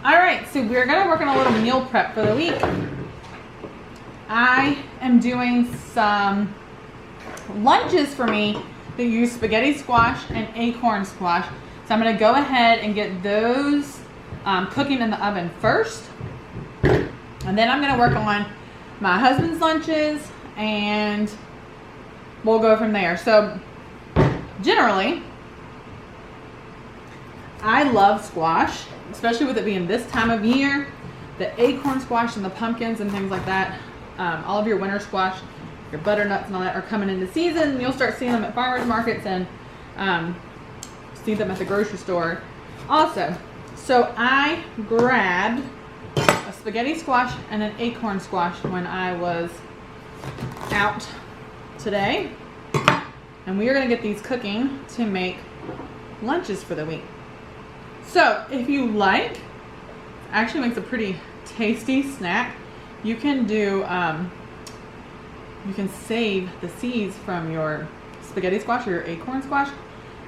All right, so we're gonna work on a little meal prep for the week. I am doing some lunches for me that use spaghetti squash and acorn squash. So I'm gonna go ahead and get those cooking in the oven first. And then I'm gonna work on my husband's lunches and we'll go from there. So generally, I love squash, especially with it being this time of year. The acorn squash and the pumpkins and things like that. All of your winter squash, your butternuts and all that are coming into season. You'll start seeing them at farmers markets and see them at the grocery store also. So I grabbed a spaghetti squash and an acorn squash when I was out today. And we are going to get these cooking to make lunches for the week. So if you like, actually makes a pretty tasty snack. You can do, you can save the seeds from your spaghetti squash or your acorn squash,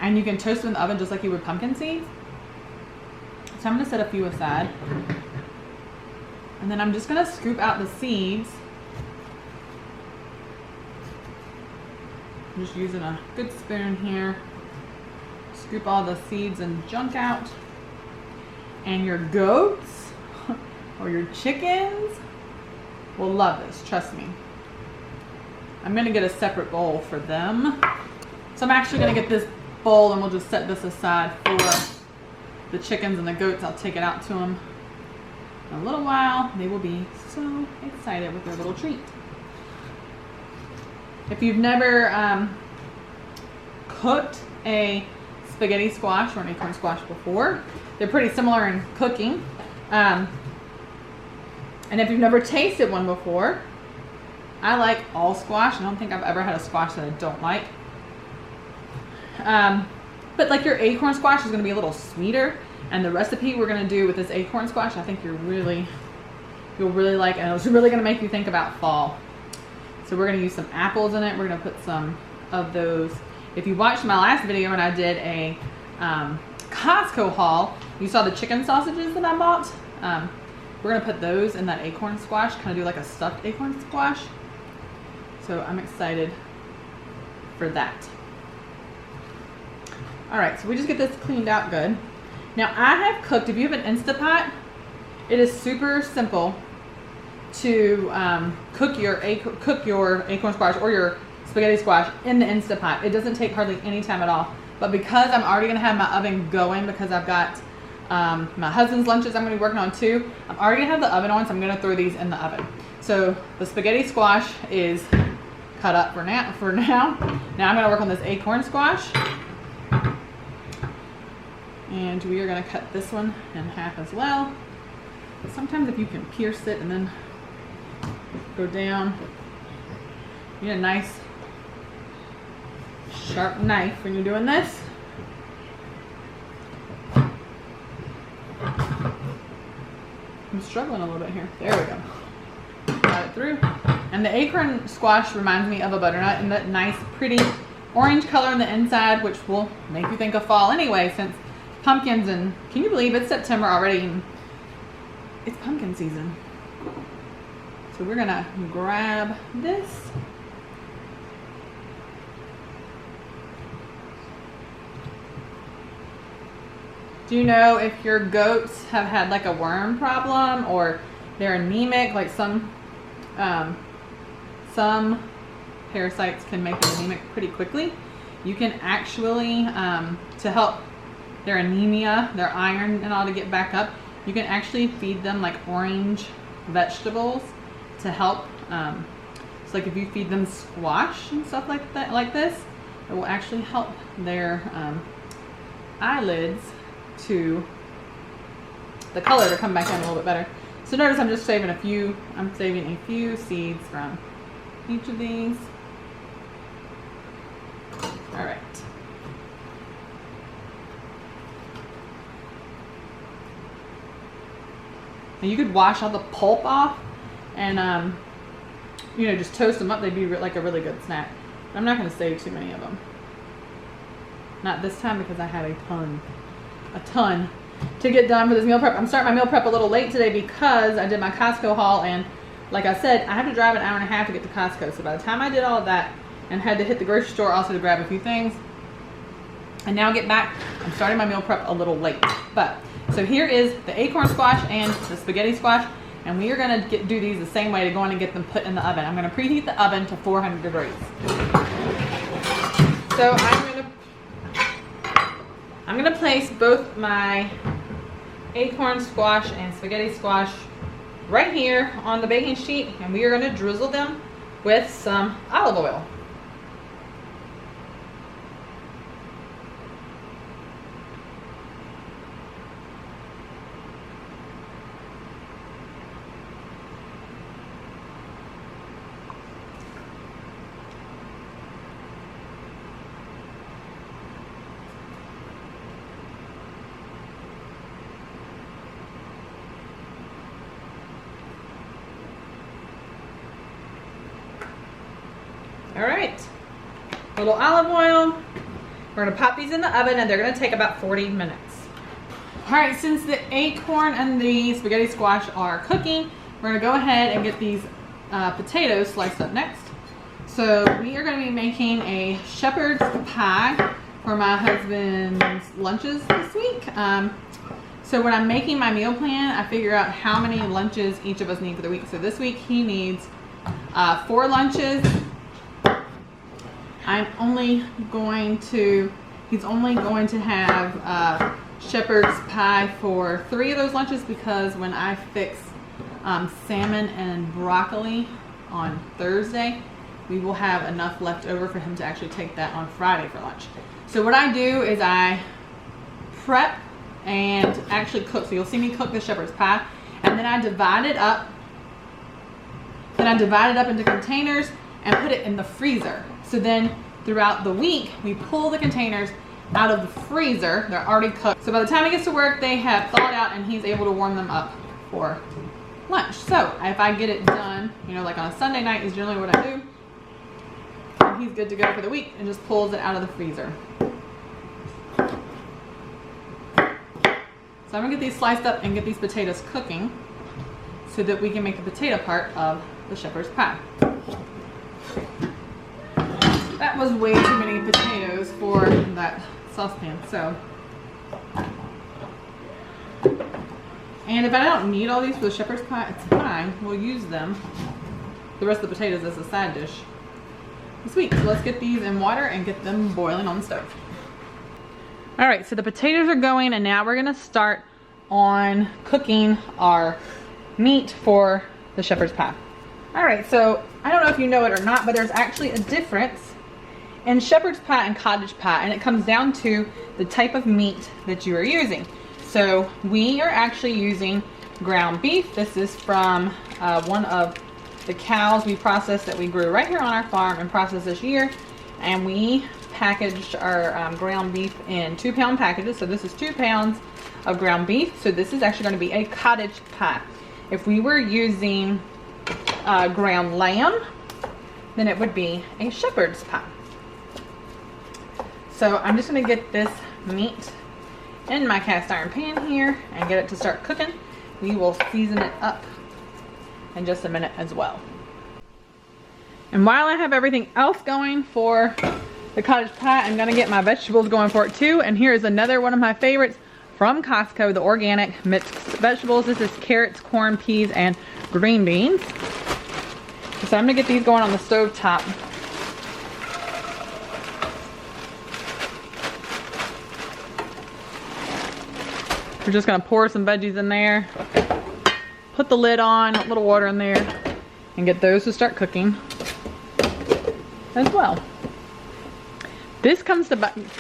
and you can toast them in the oven just like you would pumpkin seeds. So I'm going to set a few aside. And then I'm just going to scoop out the seeds. I'm just using a good spoon here. Scoop all the seeds and junk out. And your goats or your chickens will love this, trust me. I'm gonna get a separate bowl for them. So I'm actually gonna get this bowl and we'll just set this aside for the chickens and the goats. I'll take it out to them in a little while. They will be so excited with their little treat. If you've never cooked a spaghetti squash or an acorn squash before, they're pretty similar in cooking. And if you've never tasted one before, I like all squash. I don't think I've ever had a squash that I don't like. But like your acorn squash is going to be a little sweeter. And the recipe we're going to do with this acorn squash, I think you'll really like, and it's really going to make you think about fall. So we're going to use some apples in it. We're going to put some of those. If you watched my last video when I did a Costco haul, you saw the chicken sausages that I bought. We're going to put those in that acorn squash, kind of do like a stuffed acorn squash. So I'm excited for that. All right, so we just get this cleaned out good. Now I have cooked, if you have an Instapot, it is super simple to cook your acorn squash or your spaghetti squash in the Instapot. It doesn't take hardly any time at all. But because I'm already going to have my oven going, because I've got my husband's lunches I'm going to be working on too, I'm already going to have the oven on, so I'm going to throw these in the oven. So the spaghetti squash is cut up for now. Now I'm going to work on this acorn squash. And we are going to cut this one in half as well. But sometimes if you can pierce it and then go down, you need a nice sharp knife when you're doing this. I'm struggling a little bit here. There we go. Got it through. And the acorn squash reminds me of a butternut in that nice, pretty orange color on the inside, which will make you think of fall anyway, since pumpkins, and can you believe it's September already and it's pumpkin season. So we're gonna grab this. Do you know if your goats have had like a worm problem or they're anemic? Like some parasites can make them anemic pretty quickly. You can actually, to help their anemia, their iron and all to get back up, you can actually feed them like orange vegetables to help. So like if you feed them squash and stuff like that, like this, it will actually help their eyelids to the color to come back in a little bit better. So notice I'm just saving a few seeds from each of these. All right. And you could wash all the pulp off and you know, just toast them up. They'd be like a really good snack. But I'm not going to save too many of them. Not this time because I had a ton to get done for this meal prep. I'm starting my meal prep a little late today because I did my Costco haul, and like I said, I have to drive an hour and a half to get to Costco. So by the time I did all of that and had to hit the grocery store also to grab a few things and now get back, I'm starting my meal prep a little late. But so here is the acorn squash and the spaghetti squash, and we are going to do these the same way to go in and get them put in the oven. I'm going to preheat the oven to 400 degrees. So I'm going to place both my acorn squash and spaghetti squash right here on the baking sheet, and we are going to drizzle them with some olive oil. All right, a little olive oil. We're gonna pop these in the oven and they're gonna take about 40 minutes. All right, since the acorn and the spaghetti squash are cooking, we're gonna go ahead and get these potatoes sliced up next. So we are gonna be making a shepherd's pie for my husband's lunches this week. So when I'm making my meal plan, I figure out how many lunches each of us need for the week. So this week he needs 4 lunches. He's only going to have shepherd's pie for 3 of those lunches, because when I fix salmon and broccoli on Thursday, we will have enough left over for him to actually take that on Friday for lunch. So what I do is I prep and actually cook. So you'll see me cook the shepherd's pie, and then I divide it up. Into containers and put it in the freezer. So then throughout the week, we pull the containers out of the freezer. They're already cooked. So by the time he gets to work, they have thawed out and he's able to warm them up for lunch. So if I get it done, like on a Sunday night is generally what I do. And he's good to go for the week and just pulls it out of the freezer. So I'm gonna get these sliced up and get these potatoes cooking so that we can make the potato part of the shepherd's pie. That was way too many potatoes for that saucepan. So, and if I don't need all these for the shepherd's pie, it's fine. We'll use them, the rest of the potatoes, as a side dish this week. So let's get these in water and get them boiling on the stove. All right, so the potatoes are going, and now we're gonna start on cooking our meat for the shepherd's pie. All right, so I don't know if you know it or not, but there's actually a difference in shepherd's pie and cottage pie, and it comes down to the type of meat that you are using. So we are actually using ground beef. This is from one of the cows we processed that we grew right here on our farm and processed this year, and we packaged our ground beef in 2-pound packages. So this is 2 pounds of ground beef. So this is actually going to be a cottage pie. If we were using ground lamb, then it would be a shepherd's pie. So I'm just going to get this meat in my cast iron pan here and get it to start cooking. We will season it up in just a minute as well. And while I have everything else going for the cottage pie, I'm going to get my vegetables going for it too. And here is another one of my favorites from Costco, the organic mixed vegetables. This is carrots, corn, peas, and green beans. So I'm going to get these going on the stove top. We're just going to pour some veggies in there, put the lid on, a little water in there, and get those to start cooking as well. This comes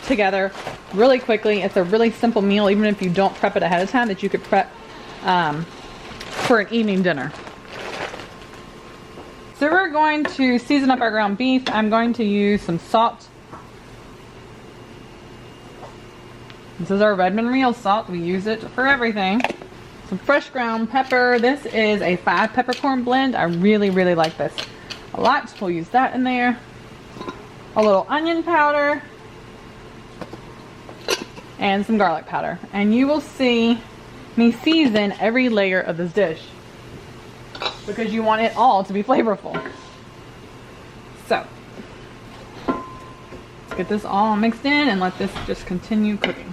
together really quickly. It's a really simple meal, even if you don't prep it ahead of time, that you could prep for an evening dinner. So we're going to season up our ground beef. I'm going to use some salt. This is our Redmond Real salt. We use it for everything. Some fresh ground pepper. This is a 5 peppercorn blend. I really, really like this a lot. We'll use that in there. A little onion powder. and some garlic powder. And you will see me season every layer of this dish because you want it all to be flavorful. So let's get this all mixed in and let this just continue cooking.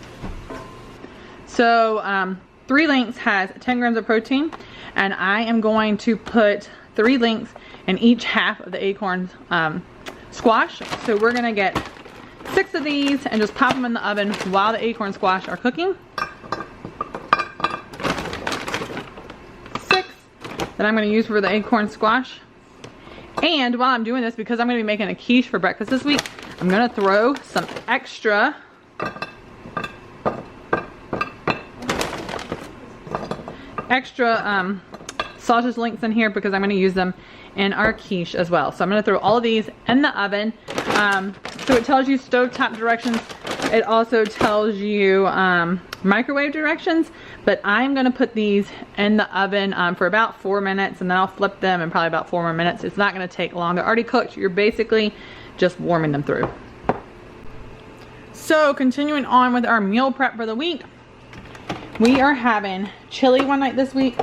So 3 links has 10 grams of protein, and I am going to put 3 links in each half of the acorn squash. So we're gonna get 6 of these and just pop them in the oven while the acorn squash are cooking. 6 that I'm gonna use for the acorn squash. And while I'm doing this, because I'm gonna be making a quiche for breakfast this week, I'm gonna throw some extra sausage links in here because I'm going to use them in our quiche as well. So I'm going to throw all of these in the oven. So it tells you stovetop directions. It also tells you microwave directions, but I'm going to put these in the oven for about 4 minutes, and then I'll flip them in probably about 4 more minutes. It's not going to take long. They're already cooked. You're basically just warming them through. So continuing on with our meal prep for the week, we are having chili one night this week.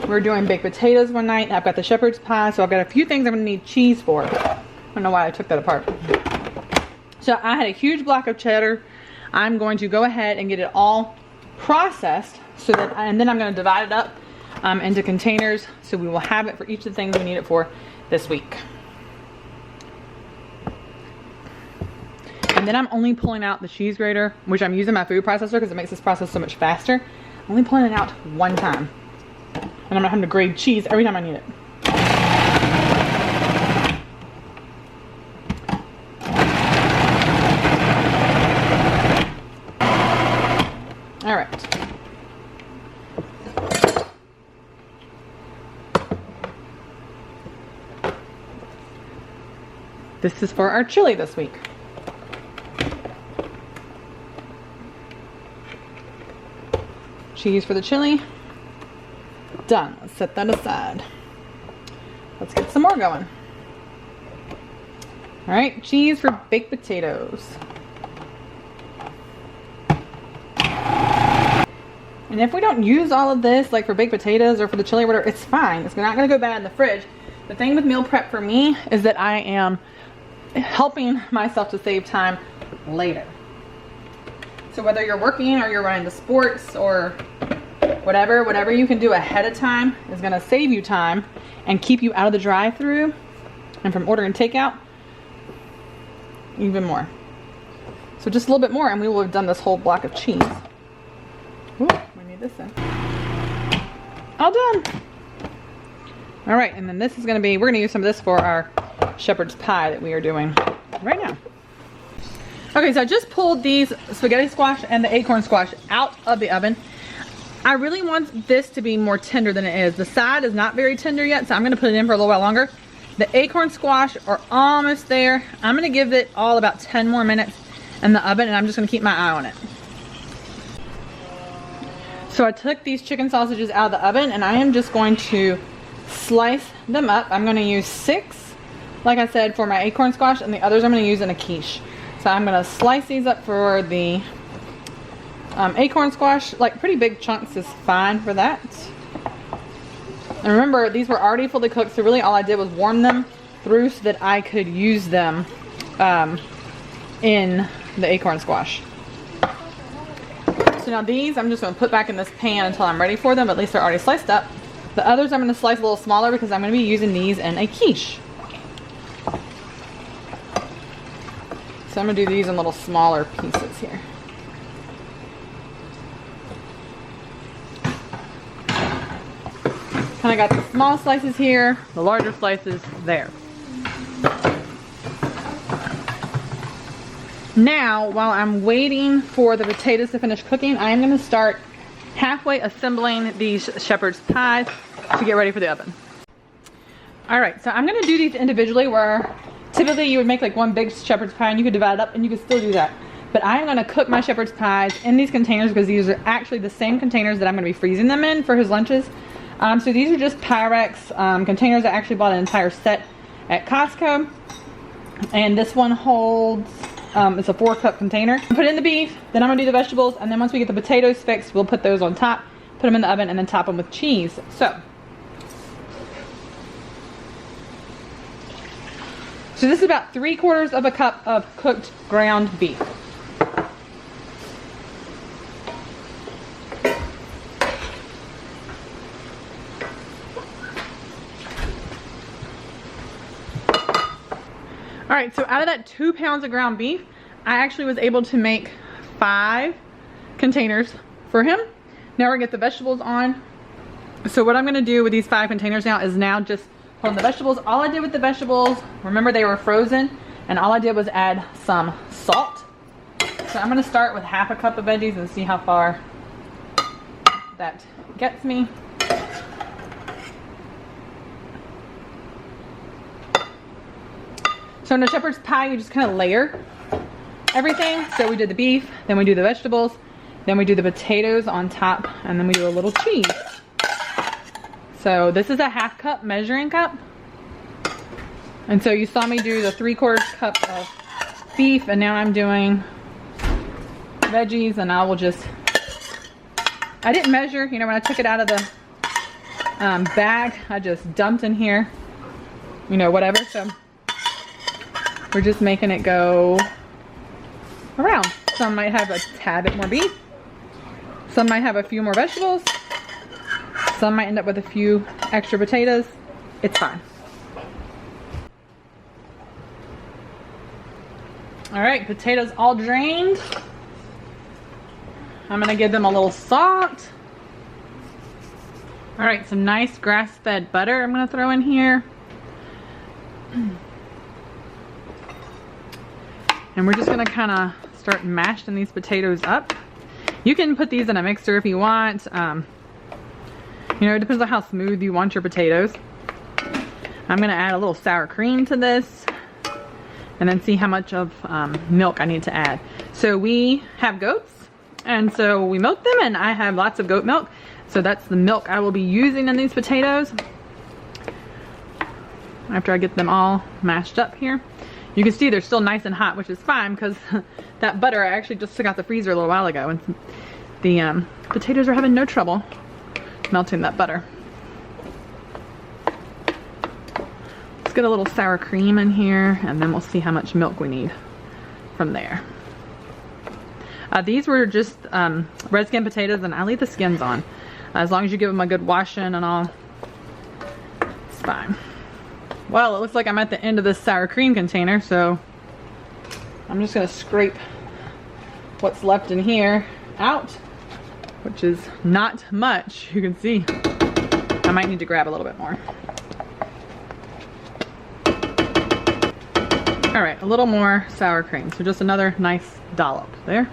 We're doing baked potatoes one night. I've got the shepherd's pie, so I've got a few things I'm going to need cheese for. I don't know why I took that apart. So I had a huge block of cheddar. I'm going to go ahead and get it all processed, so that, and then I'm going to divide it up into containers, so we will have it for each of the things we need it for this week. And then I'm only pulling out the cheese grater, which I'm using my food processor because it makes this process so much faster. I'm only pulling it out one time. And I'm not having to grate cheese every time I need it. All right. This is for our chili this week. Cheese for the chili. Done. Let's set that aside. Let's get some more going. All right, cheese for baked potatoes. And if we don't use all of this, like for baked potatoes or for the chili or whatever, it's fine. It's not going to go bad in the fridge. The thing with meal prep for me is that I am helping myself to save time later. So whether you're working or you're running the sports or whatever you can do ahead of time is going to save you time and keep you out of the drive-through and from ordering takeout even more. So just a little bit more and we will have done this whole block of cheese. Ooh, we need this in. All done. All right, and then this is going to be, we're going to use some of this for our shepherd's pie that we are doing right now. Okay, so I just pulled these spaghetti squash and the acorn squash out of the oven. I really want this to be more tender than it is. The side is not very tender yet, so I'm going to put it in for a little while longer. The acorn squash are almost there. I'm going to give it all about 10 more minutes in the oven, and I'm just going to keep my eye on it. So I took these chicken sausages out of the oven, and I am just going to slice them up. I'm going to use 6, like I said, for my acorn squash, and the others I'm going to use in a quiche. So I'm going to slice these up for the acorn squash. Like pretty big chunks is fine for that. And remember, these were already fully cooked, so really all I did was warm them through so that I could use them in the acorn squash. So now these I'm just going to put back in this pan until I'm ready for them. At least they're already sliced up. The others I'm going to slice a little smaller because I'm going to be using these in a quiche. So I'm going to do these in little smaller pieces here. Kind of got the small slices here, the larger slices there. Now, while I'm waiting for the potatoes to finish cooking, I am going to start halfway assembling these shepherd's pies to get ready for the oven. Alright, so I'm going to do these individually where typically you would make like one big shepherd's pie and you could divide it up and you could still do that. But I'm going to cook my shepherd's pies in these containers because these are actually the same containers that I'm going to be freezing them in for his lunches. So these are just Pyrex containers. I actually bought an entire set at Costco. And this one holds It's a 4-cup container. Put in the beef, then I'm gonna do the vegetables, and then once we get the potatoes fixed, we'll put those on top, put them in the oven, and then top them with cheese. So this is about 3/4 of a cup of cooked ground beef. All right, so out of that 2 pounds of ground beef, I actually was able to make 5 containers for him. Now we're gonna get the vegetables on. So what I'm gonna do with these 5 containers now is just put on the vegetables. All I did with the vegetables, remember they were frozen, and all I did was add some salt. So I'm gonna start with 1/2 cup of veggies and see how far that gets me. So in a shepherd's pie, you just kind of layer everything. So we did the beef, then we do the vegetables, then we do the potatoes on top, and then we do a little cheese. So this is a 1/2 cup measuring cup. And so you saw me do the 3/4 cup of beef, and now I'm doing veggies, and I didn't measure, you know, when I took it out of the bag, I just dumped in here, you know, whatever. So we're just making it go around. Some might have a tad bit more beef. Some might have a few more vegetables. Some might end up with a few extra potatoes. It's fine. All right, potatoes all drained. I'm gonna give them a little salt. All right, some nice grass-fed butter I'm gonna throw in here. And we're just gonna kind of start mashing these potatoes up. You can put these in a mixer if you want. You know, it depends on how smooth you want your potatoes. I'm gonna add a little sour cream to this, and then see how much of milk I need to add. So we have goats, and so we milk them, and I have lots of goat milk. So that's the milk I will be using in these potatoes after I get them all mashed up here. You can see they're still nice and hot, which is fine because that butter I actually just took out the freezer a little while ago, and the potatoes are having no trouble melting that butter. Let's get a little sour cream in here, and then we'll see how much milk we need from there. These were just red skin potatoes, and I leave the skins on. As long as you give them a good washing and all, it's fine. Well, it looks like I'm at the end of this sour cream container, so I'm just gonna scrape what's left in here out, which is not much. You can see I might need to grab a little bit more. All right, a little more sour cream. So just another nice dollop there.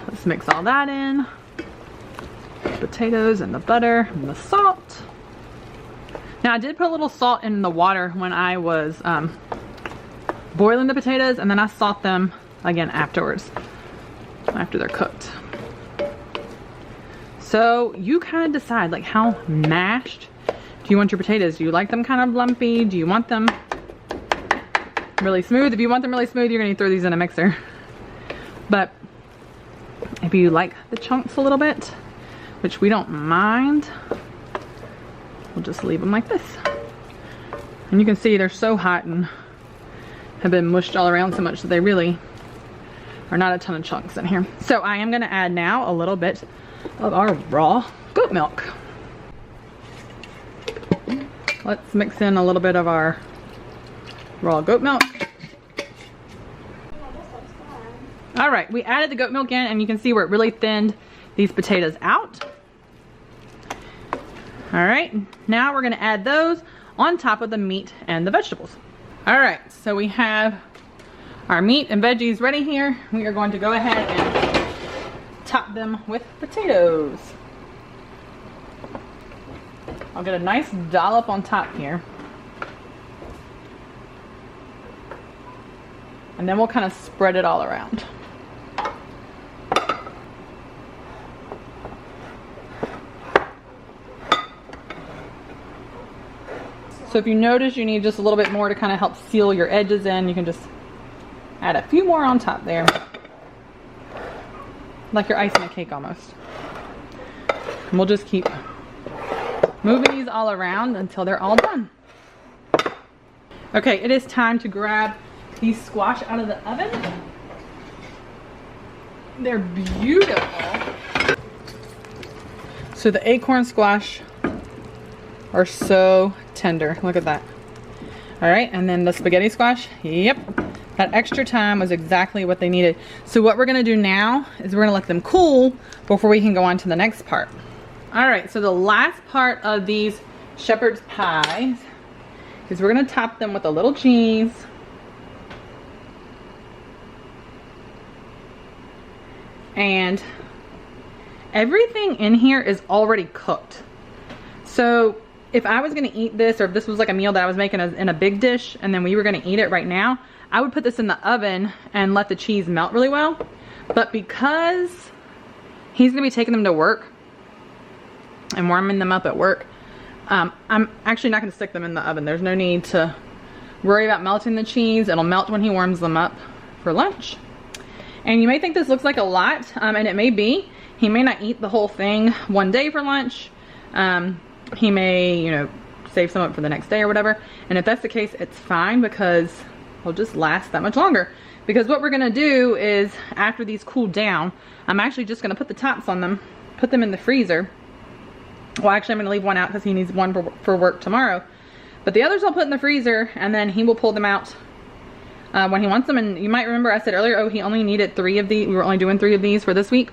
Let's mix all that in. Potatoes and the butter and the salt. Now I did put a little salt in the water when I was boiling the potatoes, and then I salt them again afterwards, after they're cooked. So you kind of decide, like, how mashed do you want your potatoes? Do you like them kind of lumpy? Do you want them really smooth? If you want them really smooth, you're gonna throw these in a mixer. But if you like the chunks a little bit, which we don't mind, we'll just leave them like this. And you can see they're so hot and have been mushed all around so much that they really are not a ton of chunks in here. So I am gonna add now a little bit of our raw goat milk. Let's mix in a little bit of our raw goat milk. All right, we added the goat milk in, and you can see where it really thinned these potatoes out. All right, now we're gonna add those on top of the meat and the vegetables. All right, so we have our meat and veggies ready here. We are going to go ahead and top them with potatoes. I'll get a nice dollop on top here. And then we'll kind of spread it all around. So if you notice you need just a little bit more to kind of help seal your edges in, you can just add a few more on top there. Like you're icing a cake almost. And we'll just keep moving these all around until they're all done. Okay, it is time to grab these squash out of the oven. They're beautiful. So the acorn squash are so tender. Look at that. All right, and then the spaghetti squash. Yep, that extra time was exactly what they needed. So what we're gonna do now is we're gonna let them cool before we can go on to the next part. All right, so the last part of these shepherd's pies is we're gonna top them with a little cheese. And everything in here is already cooked. So if I was gonna eat this, or if this was like a meal that I was making in a big dish and then we were gonna eat it right now, I would put this in the oven and let the cheese melt really well. But because he's gonna be taking them to work and warming them up at work, I'm actually not gonna stick them in the oven. There's no need to worry about melting the cheese. It'll melt when he warms them up for lunch. And you may think this looks like a lot, and it may be. He may not eat the whole thing one day for lunch. He may, you know, save some up for the next day or whatever. And if that's the case, it's fine because they'll just last that much longer. Because what we're gonna do is, after these cool down, I'm actually just gonna put the tops on them, put them in the freezer. Well, actually I'm gonna leave one out because he needs one for work tomorrow. But the others I'll put in the freezer, and then he will pull them out when he wants them. And you might remember I said earlier, oh, he only needed 3 of these. We were only doing 3 of these for this week.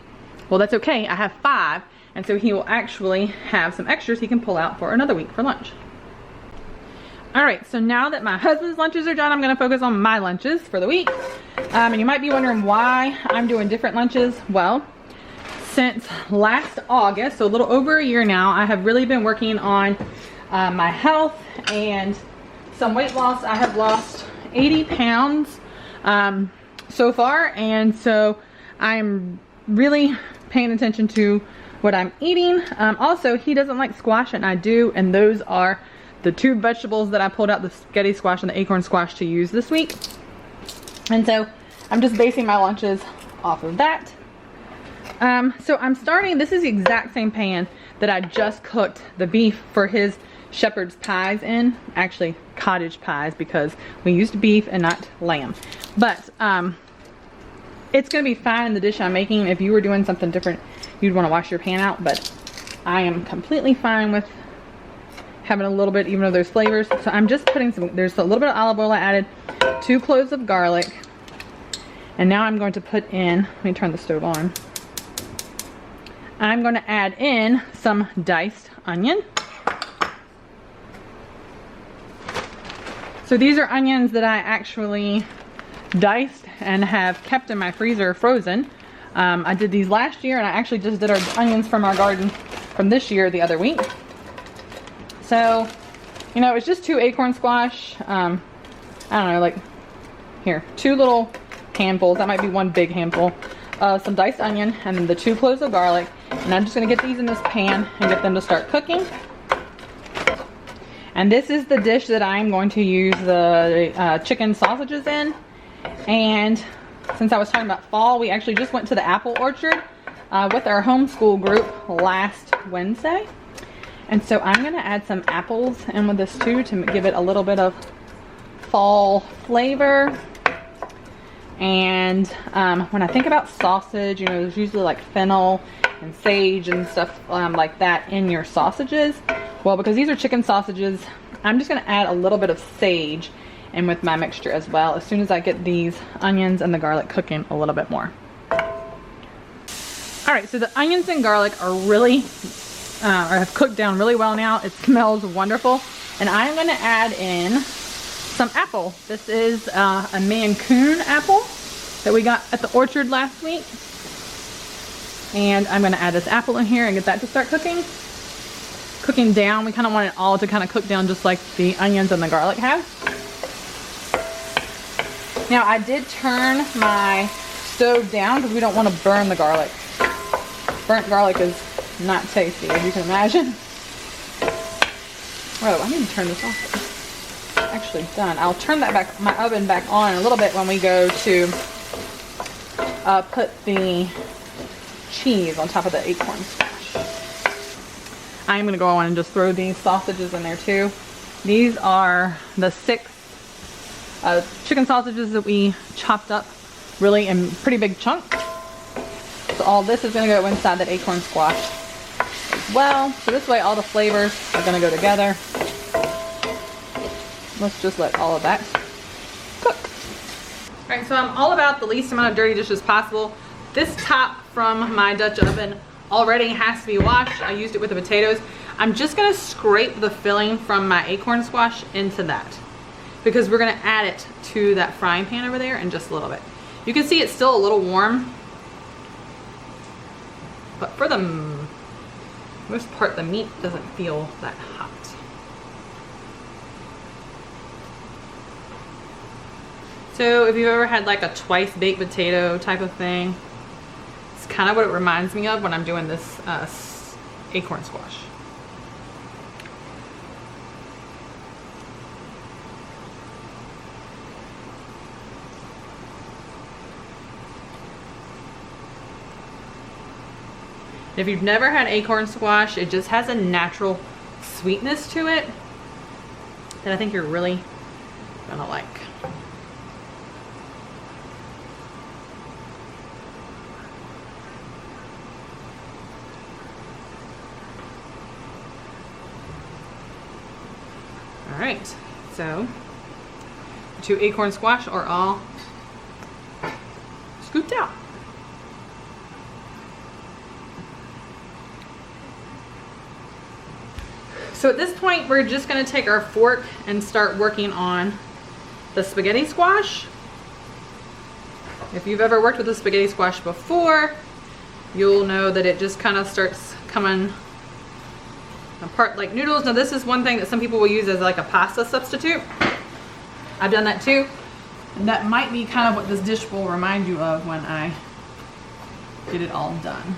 Well, that's okay, I have 5. And so he will actually have some extras he can pull out for another week for lunch. All right, so now that my husband's lunches are done, I'm gonna focus on my lunches for the week. And you might be wondering why I'm doing different lunches. Well, since last August, so a little over a year now, I have really been working on my health and some weight loss. I have lost 80 pounds so far, and so I'm really paying attention to what I'm eating. Also, he doesn't like squash and I do, and those are the 2 vegetables that I pulled out, the spaghetti squash and the acorn squash, to use this week. And so I'm just basing my lunches off of that. So I'm starting, this is the exact same pan that I just cooked the beef for his shepherd's pies in. Actually, cottage pies, because we used beef and not lamb. But it's gonna be fine in the dish I'm making. If you were doing something different, you'd want to wash your pan out, but I am completely fine with having a little bit, even though there's flavors. So I'm just putting there's a little bit of olive oil I added, 2 cloves of garlic, and now I'm going to put in, let me turn the stove on. I'm going to add in some diced onion. So these are onions that I actually diced and have kept in my freezer frozen. I did these last year, and I actually just did our onions from our garden from this year the other week. So, you know, it's just 2 acorn squash. I don't know, like, here, 2 little handfuls. That might be 1 big handful. Some diced onion, and then the 2 cloves of garlic. And I'm just gonna get these in this pan and get them to start cooking. And this is the dish that I'm going to use the chicken sausages in. And since I was talking about fall, we actually just went to the apple orchard with our homeschool group last Wednesday. And so I'm gonna add some apples in with this too to give it a little bit of fall flavor. And when I think about sausage, you know, there's usually like fennel and sage and stuff like that in your sausages. Well, because these are chicken sausages, I'm just gonna add a little bit of sage in with my mixture as well, as soon as I get these onions and the garlic cooking a little bit more. All right, so the onions and garlic are really, or have cooked down really well now. It smells wonderful. And I'm gonna add in some apple. This is a Mancoon apple that we got at the orchard last week. And I'm gonna add this apple in here and get that to start cooking down. We kind of want it all to kind of cook down just like the onions and the garlic have. Now I did turn my stove down because we don't want to burn the garlic. Burnt garlic is not tasty, as you can imagine. Oh, I need to turn this off. actually done. I'll turn that back, my oven back on in a little bit when we go to put the cheese on top of the acorn squash. I'm gonna go on and just throw these sausages in there too. These are the 6 chicken sausages that we chopped up really in pretty big chunks. So all this is gonna go inside that acorn squash as well. So this way all the flavors are gonna go together. Let's just let all of that cook. All right, so I'm all about the least amount of dirty dishes possible. This top from my Dutch oven already has to be washed. I used it with the potatoes. I'm just gonna scrape the filling from my acorn squash into that because we're gonna add it to that frying pan over there in just a little bit. You can see it's still a little warm, but for the most part, the meat doesn't feel that hot. So if you've ever had like a twice baked potato type of thing, it's kind of what it reminds me of when I'm doing this acorn squash. If you've never had acorn squash, it just has a natural sweetness to it that I think you're really gonna like. All right, so the 2 acorn squash are all scooped out. So at this point, we're just gonna take our fork and start working on the spaghetti squash. If you've ever worked with a spaghetti squash before, you'll know that it just kind of starts coming apart like noodles. Now this is one thing that some people will use as like a pasta substitute. I've done that too. And that might be kind of what this dish will remind you of when I get it all done.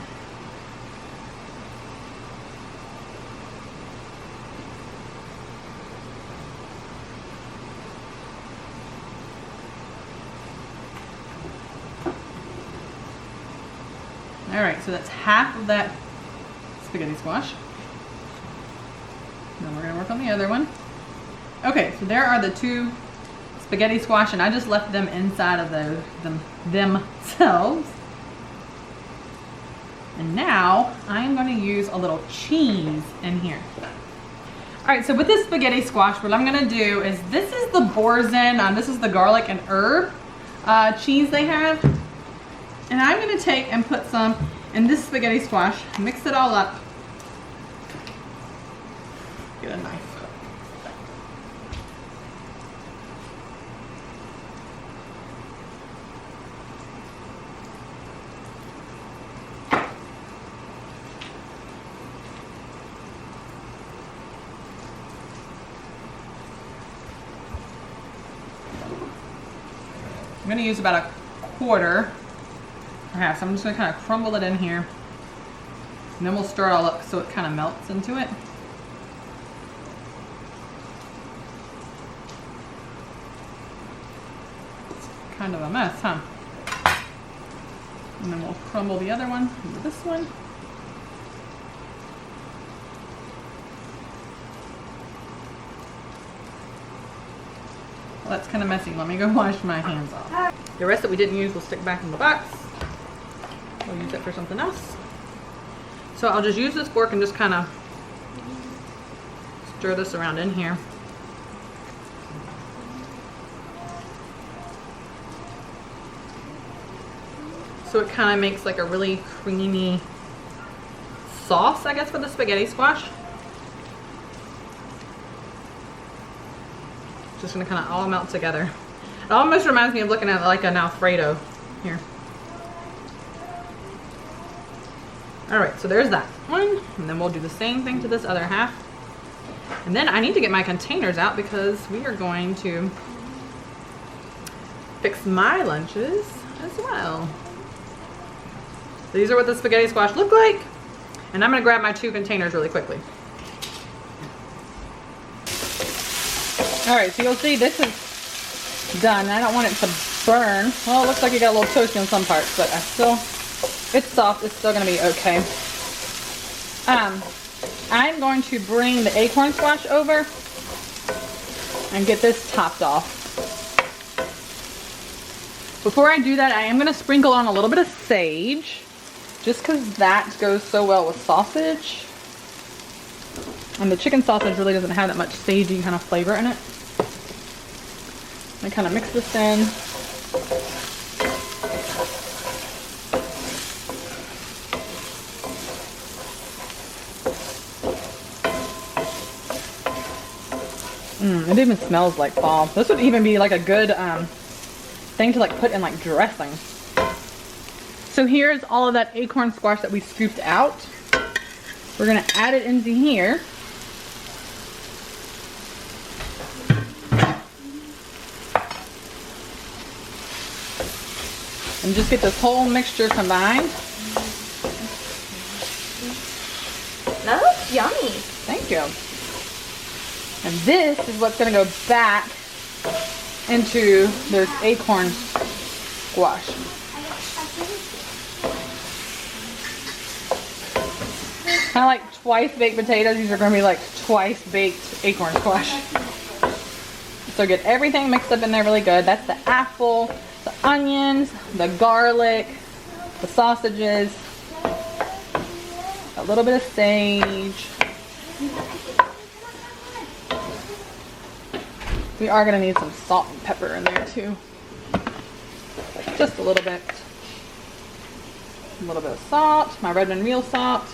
All right, so that's half of that spaghetti squash. Then we're gonna work on the other one. Okay, so there are the 2 spaghetti squash, and I just left them inside of themselves. And now I'm gonna use a little cheese in here. All right, so with this spaghetti squash, what I'm gonna do is, this is the Boursin, this is the garlic and herb cheese they have. And I'm gonna take and put some in this spaghetti squash, mix it all up. Get a knife. I'm gonna use about a quarter. So I'm just gonna kind of crumble it in here, and then we'll stir it all up so it kind of melts into it. It's kind of a mess, huh? And then we'll crumble the other one into this one. Well, that's kind of messy. Let me go wash my hands off. The rest that we didn't use will stick back in the box. We'll use it for something else. So I'll just use this fork and just kind of stir this around in here. So it kind of makes like a really creamy sauce, I guess, for the spaghetti squash. Just gonna kind of all melt together. It almost reminds me of looking at like an Alfredo here. All right, so there's that one, and then we'll do the same thing to this other half. And then I need to get my containers out because we are going to fix my lunches as well. These are what the spaghetti squash look like, and I'm gonna grab my 2 containers really quickly. All right, so you'll see this is done. I don't want it to burn. Well, it looks like it got a little toasty on some parts, but it's soft. It's still gonna be okay. I'm going to bring the acorn squash over and get this topped off. Before I do that, I am gonna sprinkle on a little bit of sage, just because that goes so well with sausage. And the chicken sausage really doesn't have that much sagey kind of flavor in it. I kind of mix this in. It even smells like fall. This would even be like a good thing to like put in like dressing. So here's all of that acorn squash that we scooped out. We're gonna add it into here. And just get this whole mixture combined. That looks yummy. Thank you. And this is what's going to go back into this acorn squash. Kind of like twice baked potatoes. These are going to be like twice baked acorn squash. So get everything mixed up in there really good. That's the apple, the onions, the garlic, the sausages, a little bit of sage. We are going to need some salt and pepper in there too. Like just a little bit. A little bit of salt, my Redmond real salt.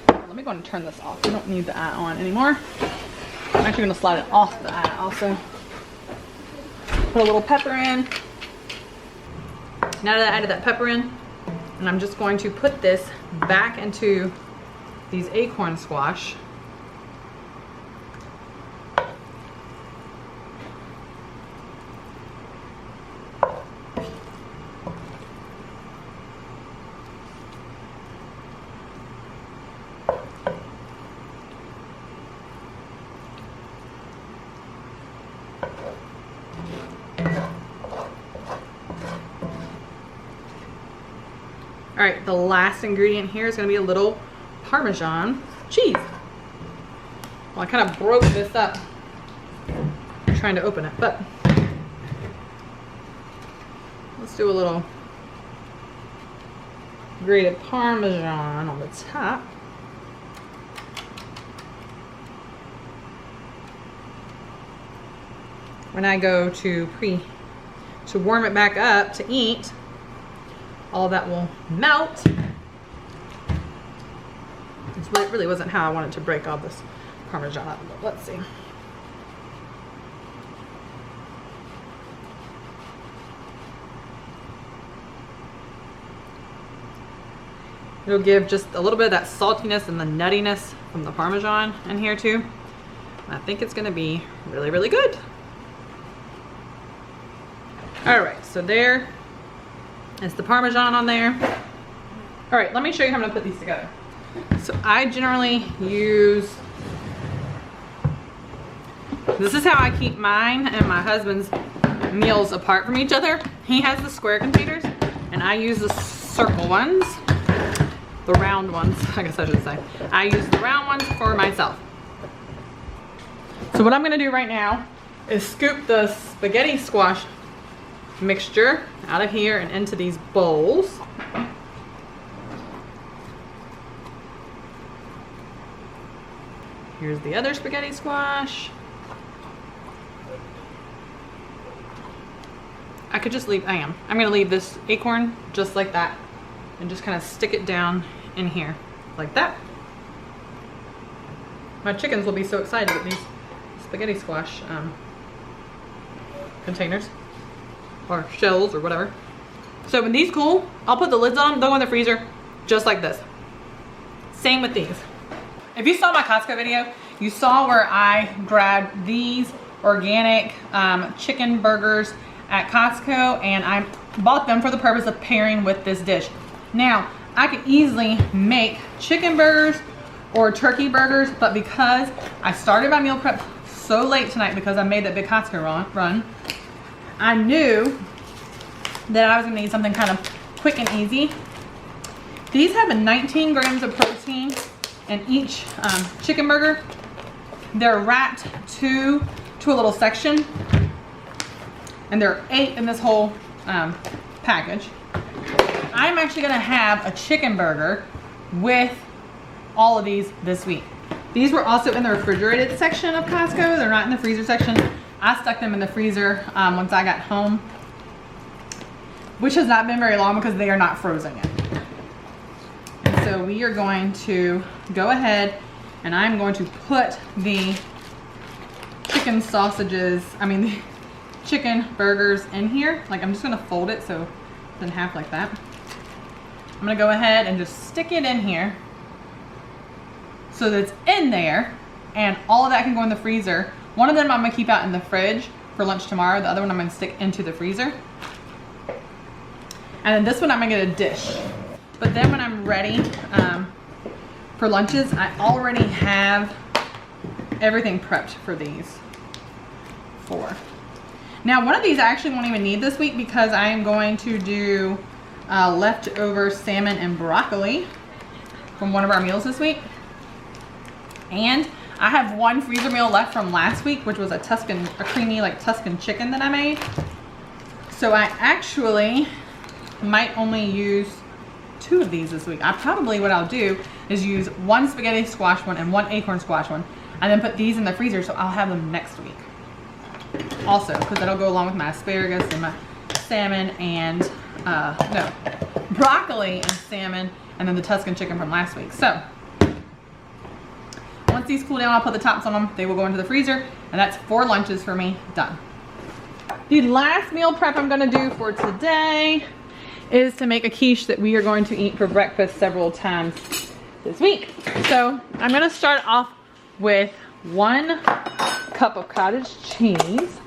Let me go and turn this off. We don't need the eye on anymore. I'm actually going to slide it off the eye also. Put a little pepper in. Now that I added that pepper in, and I'm just going to put this back into these acorn squash. All right, the last ingredient here is going to be a little Parmesan cheese. Well, I kind of broke this up trying to open it, but let's do a little grated Parmesan on the top. When I go to warm it back up to eat, all that will melt. It really wasn't how I wanted to break all this Parmesan up, but let's see. It'll give just a little bit of that saltiness and the nuttiness from the Parmesan in here too. And I think it's gonna be really, really good. All right, so there is the Parmesan on there. All right, let me show you how I'm gonna put these together. So I generally use, this is how I keep mine and my husband's meals apart from each other. He has the square containers and I use the circle ones, the round ones, I guess I should say. I use the round ones for myself. So what I'm gonna do right now is scoop the spaghetti squash mixture out of here and into these bowls. Here's the other spaghetti squash. I could just leave, I'm gonna leave this acorn just like that and just kind of stick it down in here like that. My chickens will be so excited with these spaghetti squash containers or shells or whatever. So when these cool, I'll put the lids on them, they'll go in the freezer just like this. Same with these. If you saw my Costco video, you saw where I grabbed these organic chicken burgers at Costco and I bought them for the purpose of pairing with this dish. Now, I could easily make chicken burgers or turkey burgers, but because I started my meal prep so late tonight because I made that big Costco run. I knew that I was gonna need something kind of quick and easy. These have a 19 grams of protein in each chicken burger. They're wrapped to a little section, and there are 8 in this whole package. I'm actually gonna have a chicken burger with all of these this week. These were also in the refrigerated section of Costco. They're not in the freezer section. I stuck them in the freezer once I got home, which has not been very long because they are not frozen yet. And so we are going to go ahead and I'm going to put the chicken the chicken burgers in here. Like, I'm just gonna fold it so it's in half like that. I'm gonna go ahead and just stick it in here so that it's in there, and all of that can go in the freezer. One of them I'm gonna keep out in the fridge for lunch tomorrow. The other one I'm gonna stick into the freezer. And then this one I'm gonna get a dish. But then when I'm ready for lunches, I already have everything prepped for these 4. Now, one of these I actually won't even need this week because I am going to do leftover salmon and broccoli from one of our meals this week. And I have one freezer meal left from last week, which was a creamy like Tuscan chicken that I made. So I actually might only use 2 of these this week. What I'll do is use 1 spaghetti squash one and 1 acorn squash one, and then put these in the freezer so I'll have them next week. Also, because that'll go along with my asparagus and my salmon and broccoli and salmon, and then the Tuscan chicken from last week. So once these cool down, I'll put the tops on them. They will go into the freezer, and that's 4 lunches for me done. The last meal prep I'm gonna do for today is to make a quiche that we are going to eat for breakfast several times this week. So I'm gonna start off with 1 cup of cottage cheese.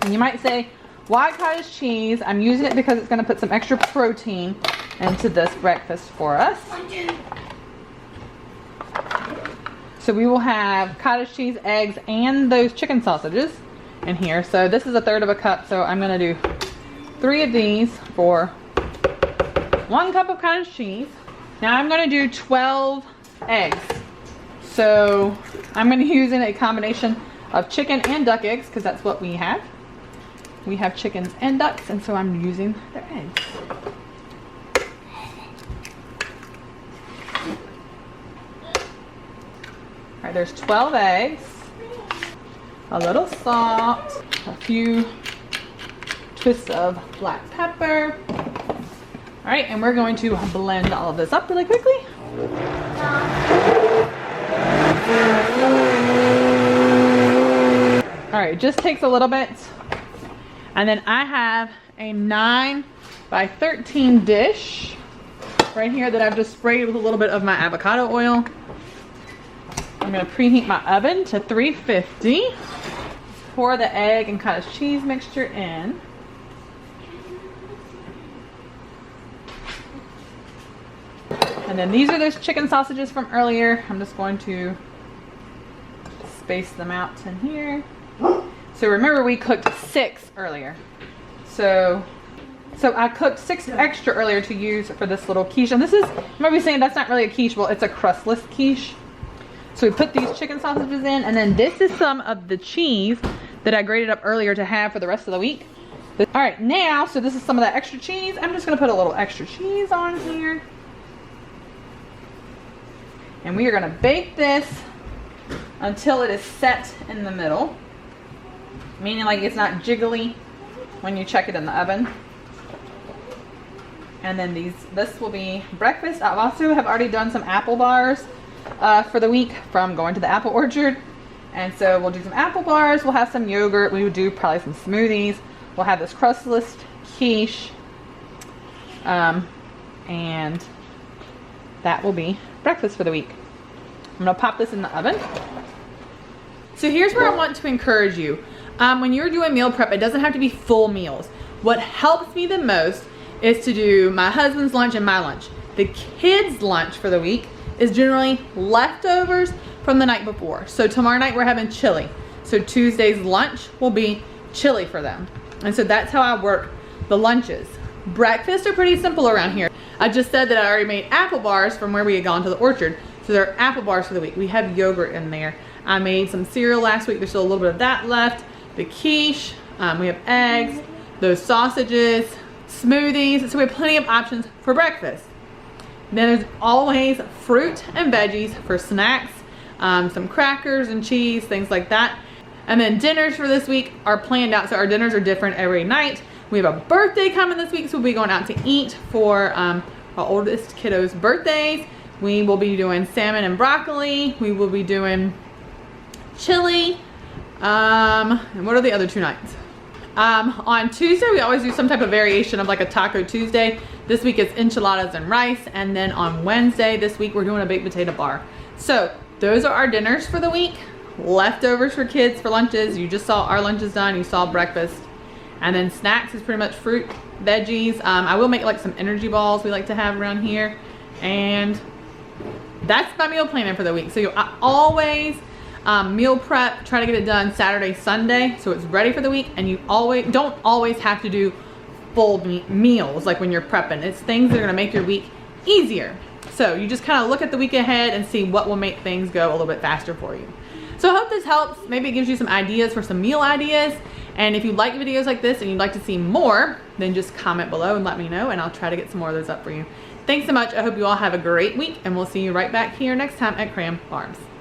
And you might say, why cottage cheese? I'm using it because it's gonna put some extra protein into this breakfast for us. So we will have cottage cheese, eggs, and those chicken sausages in here. So this is 1/3 of a cup, so I'm gonna do 3 of these for 1 cup of cottage cheese. Now I'm gonna do 12 eggs. So I'm gonna be using a combination of chicken and duck eggs because that's what we have. We have chickens and ducks, and so I'm using their eggs. All right, there's 12 eggs, a little salt, a few twists of black pepper. All right, and we're going to blend all of this up really quickly. All right, it just takes a little bit. And then I have a 9 by 13 dish right here that I've just sprayed with a little bit of my avocado oil. I'm gonna preheat my oven to 350. Pour the egg and cottage cheese mixture in. And then these are those chicken sausages from earlier. I'm just going to space them out in here. So remember, we cooked 6 earlier. So I cooked 6 extra earlier to use for this little quiche. And this is, you might be saying that's not really a quiche. Well, it's a crustless quiche. So we put these chicken sausages in, and then this is some of the cheese that I grated up earlier to have for the rest of the week. All right, now, so this is some of that extra cheese. I'm just gonna put a little extra cheese on here. And we are gonna bake this until it is set in the middle. Meaning like it's not jiggly when you check it in the oven. And then this will be breakfast. I also have already done some apple bars for the week from going to the apple orchard. And so we'll do some apple bars, we'll have some yogurt, we would do probably some smoothies. We'll have this crustless quiche. And that will be breakfast for the week. I'm gonna pop this in the oven. So here's where I want to encourage you. When you're doing meal prep, it doesn't have to be full meals. What helps me the most is to do my husband's lunch and my lunch. The kids' lunch for the week is generally leftovers from the night before. So tomorrow night we're having chili. So Tuesday's lunch will be chili for them. And so that's how I work the lunches. Breakfasts are pretty simple around here. I just said that I already made apple bars from where we had gone to the orchard. So there are apple bars for the week. We have yogurt in there. I made some cereal last week. There's still a little bit of that left. The quiche, we have eggs, those sausages, smoothies. So we have plenty of options for breakfast. Then there's always fruit and veggies for snacks, some crackers and cheese, things like that. And then dinners for this week are planned out. So our dinners are different every night. We have a birthday coming this week, so we'll be going out to eat for our oldest kiddo's birthdays. We will be doing salmon and broccoli. We will be doing chili. And what are the other 2 nights? On Tuesday, we always do some type of variation of like a Taco Tuesday. This week it's enchiladas and rice. And then on Wednesday this week, we're doing a baked potato bar. So those are our dinners for the week. Leftovers for kids for lunches. You just saw our lunches done. You saw breakfast. And then snacks is pretty much fruit, veggies. I will make like some energy balls we like to have around here. And that's my meal planning for the week. So I always meal prep, try to get it done Saturday, Sunday, so it's ready for the week. And you don't always have to do full meals like when you're prepping. It's things that are gonna make your week easier. So you just kind of look at the week ahead and see what will make things go a little bit faster for you. So I hope this helps. Maybe it gives you some ideas for some meal ideas. And if you like videos like this and you'd like to see more, then just comment below and let me know, and I'll try to get some more of those up for you. Thanks so much. I hope you all have a great week, and we'll see you right back here next time at Cram Farms.